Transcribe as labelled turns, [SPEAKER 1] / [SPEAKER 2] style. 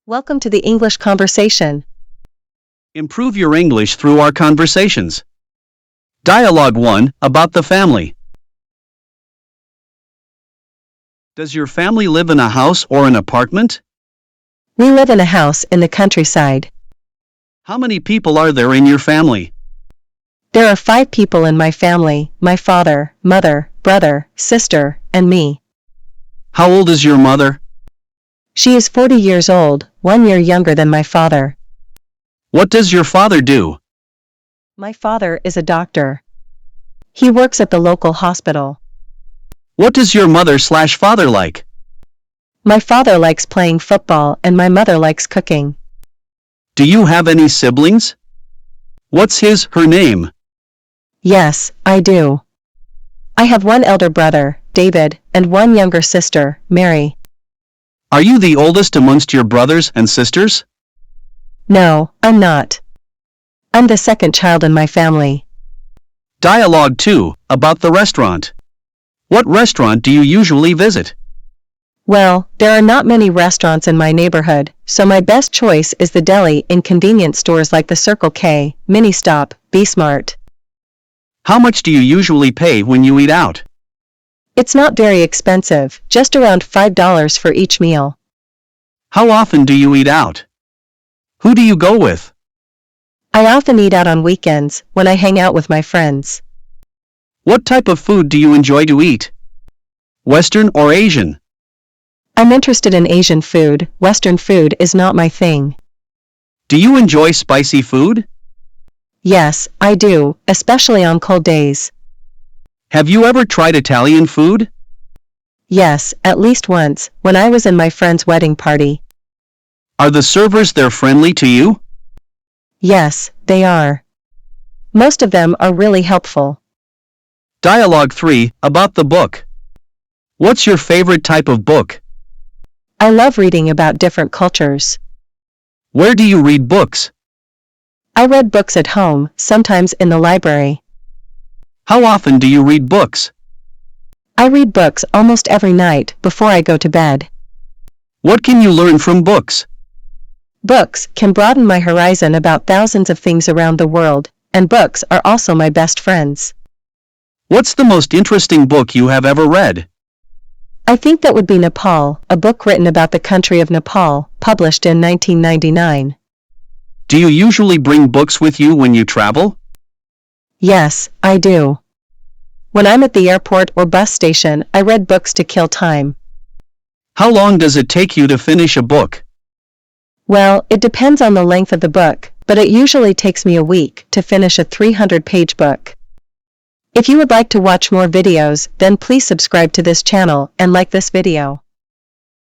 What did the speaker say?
[SPEAKER 1] Welcome to the English conversation.
[SPEAKER 2] Improve your English through our conversations. Dialogue 1 about the family. Does your family live in a house or an apartment?
[SPEAKER 1] We live in a house in the countryside.
[SPEAKER 2] How many people are there in your family?
[SPEAKER 1] There are 5 people in my family: my father, mother, brother, sister, and me.
[SPEAKER 2] How old is your mother?
[SPEAKER 1] She is 40 years old, 1 year younger than my father.
[SPEAKER 2] What does your father do?
[SPEAKER 1] My father is a doctor. He works at the local hospital.
[SPEAKER 2] What does your mother/father like?
[SPEAKER 1] My father likes playing football and my mother likes cooking.
[SPEAKER 2] Do you have any siblings? What's her name?
[SPEAKER 1] Yes, I do. I have 1 elder brother, David, and 1 younger sister, Mary.
[SPEAKER 2] Are you the oldest amongst your brothers and sisters?
[SPEAKER 1] No, I'm not. I'm the second child in my family.
[SPEAKER 2] Dialogue 2 about the restaurant. What restaurant do you usually visit?
[SPEAKER 1] Well, there are not many restaurants in my neighborhood, so my best choice is the deli in convenience stores like the Circle K, Ministop, B-Smart.
[SPEAKER 2] How much do you usually pay when you eat out?
[SPEAKER 1] It's not very expensive, just around $5 for each meal.
[SPEAKER 2] How often do you eat out? Who do you go with?
[SPEAKER 1] I often eat out on weekends, when I hang out with my friends.
[SPEAKER 2] What type of food do you enjoy to eat? Western or Asian?
[SPEAKER 1] I'm interested in Asian food. Western food is not my thing.
[SPEAKER 2] Do you enjoy spicy food?
[SPEAKER 1] Yes, I do, especially on cold days.
[SPEAKER 2] Have you ever tried Italian food?
[SPEAKER 1] Yes, at least once, when I was in my friend's wedding party.
[SPEAKER 2] Are the servers there friendly to you?
[SPEAKER 1] Yes, they are. Most of them are really helpful.
[SPEAKER 2] Dialogue 3 about the book. What's your favorite type of book?
[SPEAKER 1] I love reading about different cultures.
[SPEAKER 2] Where do you read books?
[SPEAKER 1] I read books at home, sometimes in the library.
[SPEAKER 2] How often do you read books?
[SPEAKER 1] I read books almost every night before I go to bed.
[SPEAKER 2] What can you learn from books?
[SPEAKER 1] Books can broaden my horizon about thousands of things around the world, and books are also my best friends.
[SPEAKER 2] What's the most interesting book you have ever read?
[SPEAKER 1] I think that would be Nepal, a book written about the country of Nepal, published in 1999.
[SPEAKER 2] Do you usually bring books with you when you travel?
[SPEAKER 1] Yes, I do. When I'm at the airport or bus station, I read books to kill time.
[SPEAKER 2] How long does it take you to finish a book?
[SPEAKER 1] Well, it depends on the length of the book, but it usually takes me a week to finish a 300-page book. If you would like to watch more videos, then please subscribe to this channel and like this video.